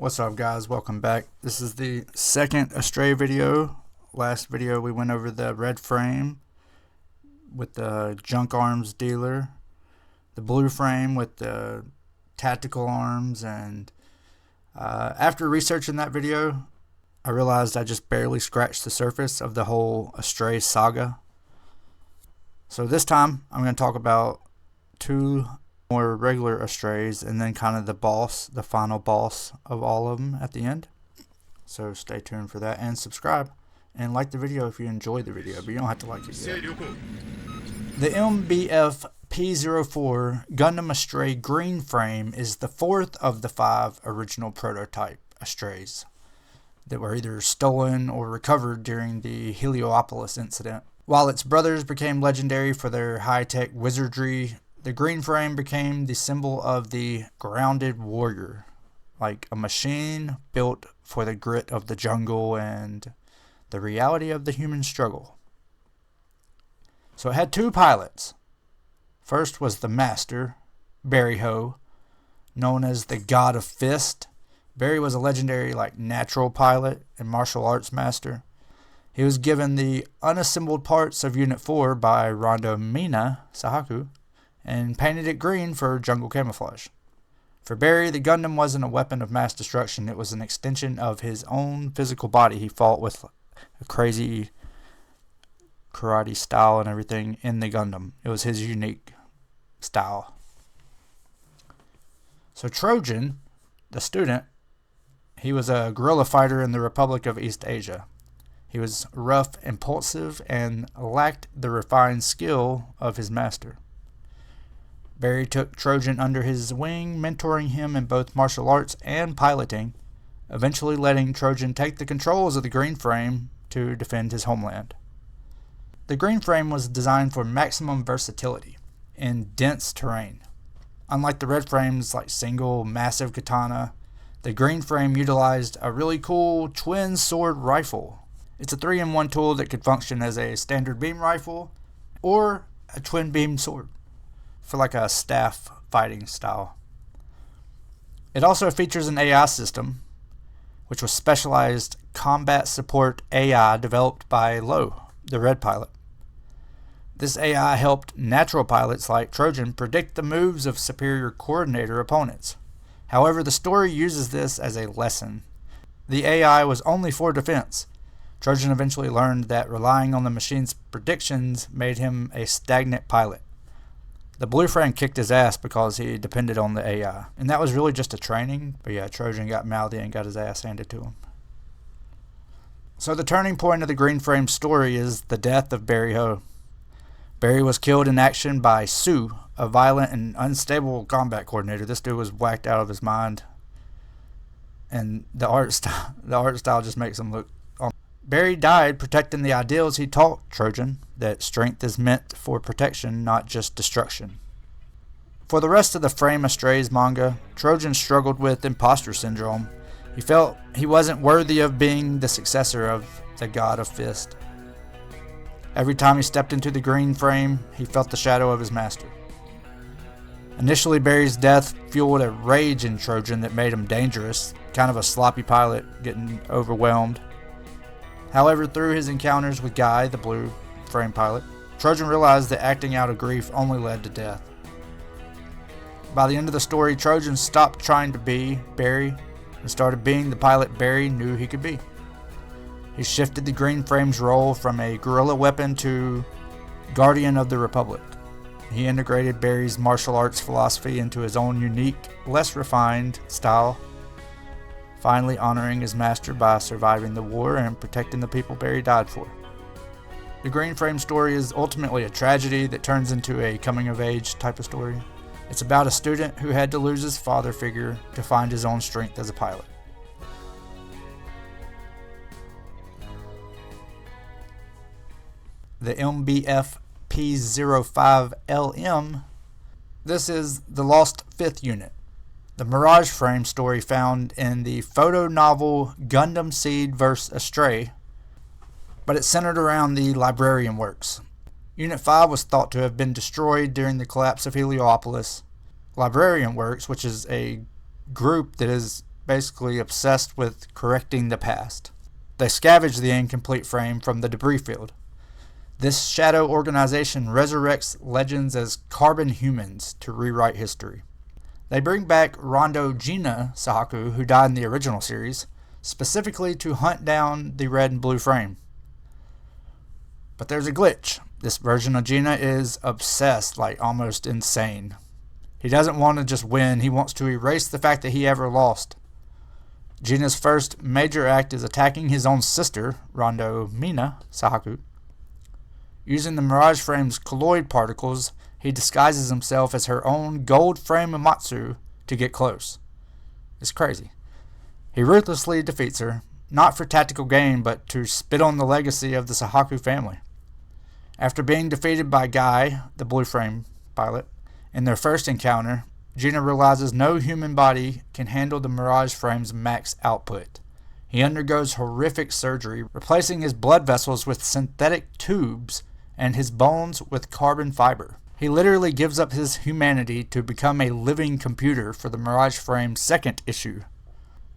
What's up, guys? Welcome back. This is the second Astray video. Last video we went over the red frame with the junk arms dealer, the blue frame with the tactical arms, and after researching that video I realized I just barely scratched the surface of the whole Astray saga. So this time I'm going to talk about two more regular Astrays and then kind of the final boss of all of them at the end. So stay tuned for that and subscribe and like the video if you enjoy the video, but you don't have to like it yet. The MBF P04 Gundam Astray green frame is the fourth of the 5 original prototype Astrays that were either stolen or recovered during the Heliopolis incident. While its brothers became legendary for their high-tech wizardry, the green frame became the symbol of the grounded warrior, like a machine built for the grit of the jungle and the reality of the human struggle. So it had 2 pilots. First was the master, Barry Ho, known as the God of Fist. Barry was a legendary natural pilot and martial arts master. He was given the unassembled parts of Unit 4 by Rondo Mina Sahaku and painted it green for jungle camouflage. For Barry, the Gundam wasn't a weapon of mass destruction. It was an extension of his own physical body. He fought with a crazy karate style and everything in the Gundam. It was his unique style. So Trojan, the student, he was a guerrilla fighter in the Republic of East Asia. He was rough, impulsive, and lacked the refined skill of his master. Barry took Trojan under his wing, mentoring him in both martial arts and piloting, eventually letting Trojan take the controls of the green frame to defend his homeland. The green frame was designed for maximum versatility in dense terrain. Unlike the red frame's single massive katana, the green frame utilized a really cool twin sword rifle. It's a 3-in-1 tool that could function as a standard beam rifle or a twin beam sword for a staff fighting style. It also features an AI system, which was specialized combat support AI developed by Lo, the red pilot. This AI helped natural pilots like Trojan predict the moves of superior coordinator opponents. However, the story uses this as a lesson. The AI was only for defense. Trojan eventually learned that relying on the machine's predictions made him a stagnant pilot. The blue frame kicked his ass because he depended on the AI. And that was really just a training. But yeah, Trojan got mouthy and got his ass handed to him. So the turning point of the green frame story is the death of Barry Ho. Barry was killed in action by Sue, a violent and unstable combat coordinator. This dude was whacked out of his mind. And the art style just makes him look... Barry died protecting the ideals he taught Trojan, that strength is meant for protection, not just destruction. For the rest of the Frame Astrays manga, Trojan struggled with imposter syndrome. He felt he wasn't worthy of being the successor of the God of Fist. Every time he stepped into the green frame, he felt the shadow of his master. Initially, Barry's death fueled a rage in Trojan that made him dangerous, kind of a sloppy pilot getting overwhelmed. However, through his encounters with Guy, the blue frame pilot, Trojan realized that acting out of grief only led to death. By the end of the story, Trojan stopped trying to be Barry and started being the pilot Barry knew he could be. He shifted the green frame's role from a guerrilla weapon to guardian of the Republic. He integrated Barry's martial arts philosophy into his own unique, less refined style, finally honoring his master by surviving the war and protecting the people Barry died for. The green frame story is ultimately a tragedy that turns into a coming-of-age type of story. It's about a student who had to lose his father figure to find his own strength as a pilot. The MBF P05LM. This is the Lost Fifth Unit, the Mirage Frame story found in the photo novel Gundam Seed vs. Astray, but it's centered around the Librarian Works. Unit 5 was thought to have been destroyed during the collapse of Heliopolis. Librarian Works, which is a group that is basically obsessed with correcting the past. They scavenge the incomplete frame from the debris field. This shadow organization resurrects legends as carbon humans to rewrite history. They bring back Rondo Gina Sahaku, who died in the original series, specifically to hunt down the red and blue frame. But there's a glitch. This version of Gina is obsessed, like almost insane. He doesn't want to just win, he wants to erase the fact that he ever lost. Gina's first major act is attacking his own sister, Rondo Mina Sahaku. Using the Mirage Frame's colloid particles, he disguises himself as her own gold frame Amatsu to get close. It's crazy. He ruthlessly defeats her, not for tactical gain, but to spit on the legacy of the Sahaku family. After being defeated by Guy, the blue frame pilot, in their first encounter, Gina realizes no human body can handle the Mirage Frame's max output. He undergoes horrific surgery, replacing his blood vessels with synthetic tubes and his bones with carbon fiber. He literally gives up his humanity to become a living computer for the Mirage Frame's second issue.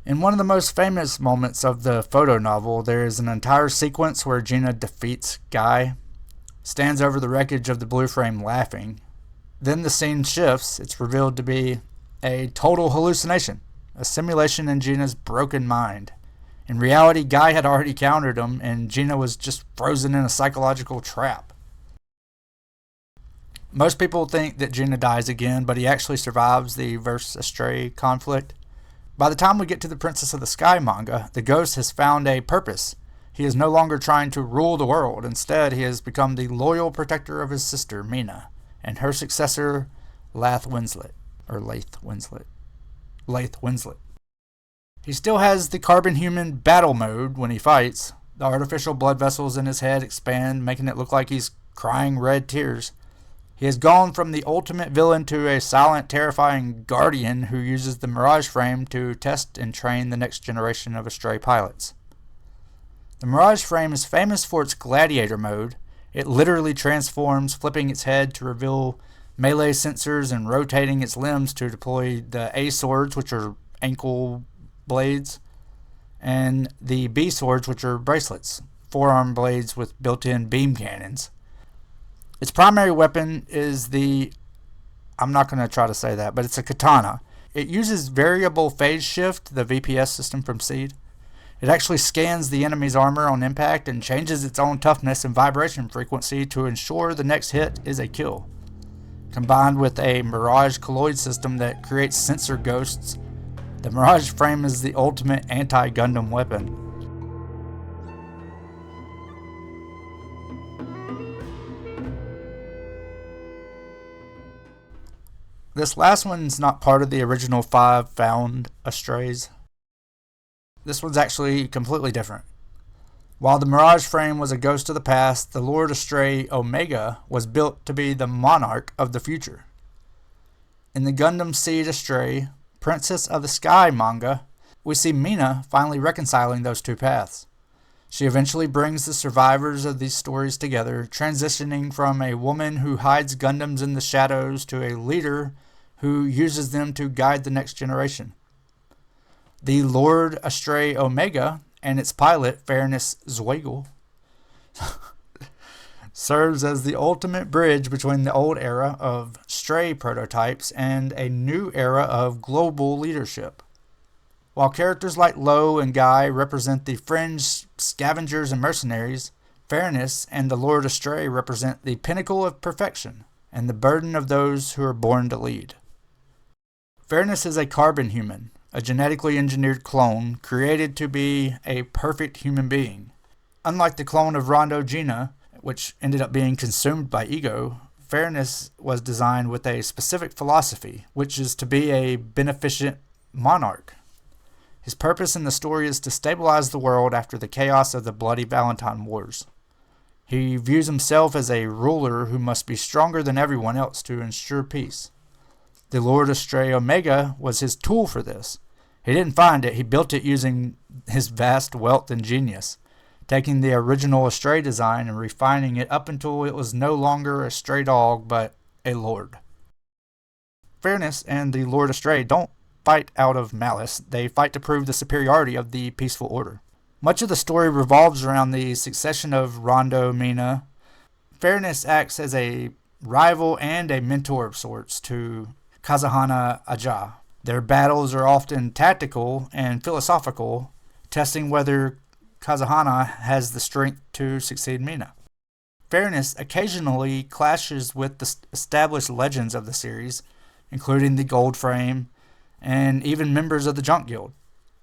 In one of the most famous moments of the photo novel, there is an entire sequence where Gina defeats Guy, stands over the wreckage of the blue frame laughing. Then the scene shifts. It's revealed to be a total hallucination, a simulation in Gina's broken mind. In reality, Guy had already countered him, and Gina was just frozen in a psychological trap. Most people think that Gina dies again, but he actually survives the versus Astray conflict. By the time we get to the Princess of the Sky manga, the ghost has found a purpose. He is no longer trying to rule the world. Instead, he has become the loyal protector of his sister, Mina, and her successor, Lath Winslet. He still has the carbon human battle mode when he fights. The artificial blood vessels in his head expand, making it look like he's crying red tears. He has gone from the ultimate villain to a silent, terrifying guardian who uses the Mirage Frame to test and train the next generation of Astray pilots. The Mirage Frame is famous for its Gladiator Mode. It literally transforms, flipping its head to reveal melee sensors and rotating its limbs to deploy the A swords, which are ankle blades, and the B swords, which are bracelets, forearm blades with built-in beam cannons. Its primary weapon is I'm not going to try to say that, but it's a katana. It uses variable phase shift, the VPS system from Seed. It actually scans the enemy's armor on impact and changes its own toughness and vibration frequency to ensure the next hit is a kill. Combined with a Mirage colloid system that creates sensor ghosts, the Mirage Frame is the ultimate anti-Gundam weapon. This last one's not part of the original 5 found Astrays. This one's actually completely different. While the Mirage Frame was a ghost of the past, the Lord Astray Omega was built to be the monarch of the future. In the Gundam Seed Astray, Princess of the Sky manga, we see Mina finally reconciling those two paths. She eventually brings the survivors of these stories together, transitioning from a woman who hides Gundams in the shadows to a leader who uses them to guide the next generation. The Lord Astray Omega and its pilot, Fairness Zweigel, serves as the ultimate bridge between the old era of Stray prototypes and a new era of global leadership. While characters like Lo and Guy represent the fringe scavengers and mercenaries, Fairness and the Lord Astray represent the pinnacle of perfection and the burden of those who are born to lead. Fairness is a carbon human, a genetically engineered clone created to be a perfect human being. Unlike the clone of Rondo Gina, which ended up being consumed by ego, Fairness was designed with a specific philosophy, which is to be a beneficent monarch. His purpose in the story is to stabilize the world after the chaos of the Bloody Valentine Wars. He views himself as a ruler who must be stronger than everyone else to ensure peace. The Lord Astray Omega was his tool for this. He didn't find it, he built it using his vast wealth and genius, taking the original Astray design and refining it up until it was no longer a stray dog, but a lord. Fairness and the Lord Astray don't fight out of malice. They fight to prove the superiority of the peaceful order. Much of the story revolves around the succession of Rondo Mina. Fairness acts as a rival and a mentor of sorts to Kazahana Aja. Their battles are often tactical and philosophical, testing whether Kazahana has the strength to succeed Mina. Fairness occasionally clashes with the established legends of the series, including the Gold Frame and even members of the Junk Guild.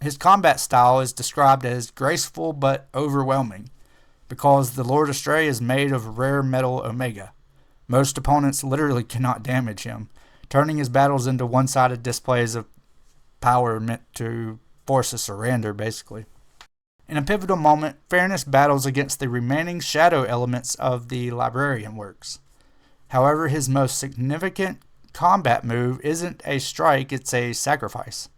His combat style is described as graceful but overwhelming, because the Lord Astray is made of rare metal Omega. Most opponents literally cannot damage him, turning his battles into one-sided displays of power meant to force a surrender, basically. In a pivotal moment, Fairness battles against the remaining shadow elements of the Librarian Works. However, his most significant combat move isn't a strike, it's a sacrifice.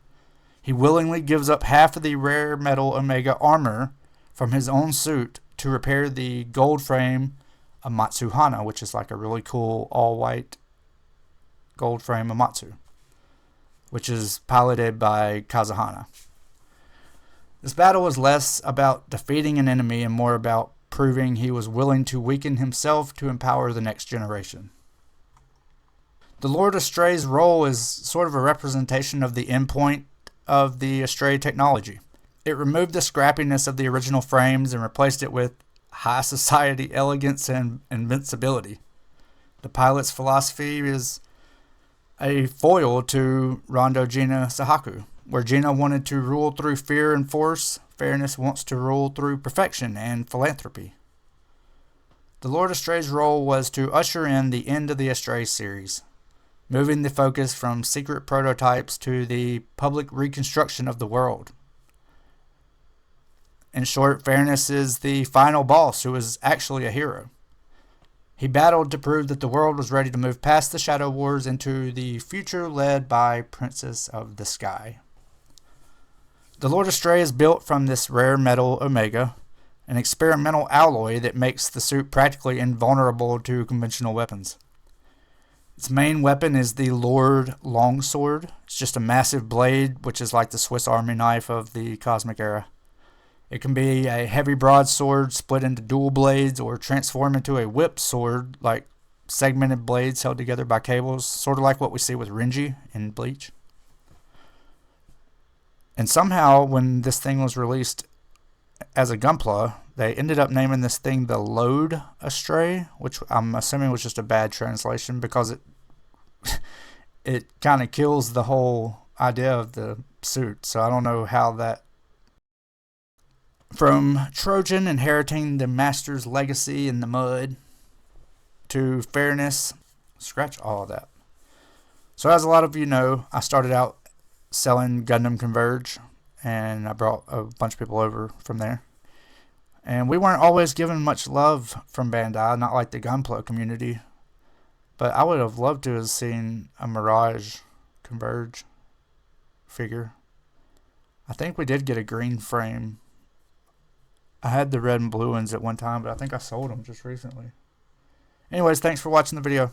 He willingly gives up half of the rare metal Omega armor from his own suit to repair the gold frame Amatsuhana, which is like a really cool all-white gold frame Amatsu, which is piloted by Kazahana. This battle was less about defeating an enemy and more about proving he was willing to weaken himself to empower the next generation. The Lord Astray's role is sort of a representation of the endpoint of the Astray technology. It removed the scrappiness of the original frames and replaced it with high society elegance and invincibility. The pilot's philosophy is a foil to Rondo Gina Sahaku. Where Gina wanted to rule through fear and force, Fairness wants to rule through perfection and philanthropy. The Lord Astray's role was to usher in the end of the Astray series, moving the focus from secret prototypes to the public reconstruction of the world. In short, Fairness is the final boss who is actually a hero. He battled to prove that the world was ready to move past the Shadow Wars into the future led by Princess of the Sky. The Lord Astray is built from this rare metal Omega, an experimental alloy that makes the suit practically invulnerable to conventional weapons. Its main weapon is the Lord Longsword. It's just a massive blade, which is like the Swiss Army knife of the Cosmic Era. It can be a heavy broadsword split into dual blades or transform into a whip sword, like segmented blades held together by cables, sort of like what we see with Renji in Bleach. And somehow, when this thing was released as a Gunpla, they ended up naming this thing the Lord Astray, which I'm assuming was just a bad translation because it kind of kills the whole idea of the suit. So I don't know how that... From Trojan inheriting the master's legacy in the mud to Fairness, scratch all of that. So as a lot of you know, I started out selling Gundam Converge, and I brought a bunch of people over from there. And we weren't always given much love from Bandai, not like the Gunpla community. But I would have loved to have seen a Mirage Converge figure. I think we did get a green frame. I had the red and blue ones at one time, but I think I sold them just recently. Anyways, thanks for watching the video.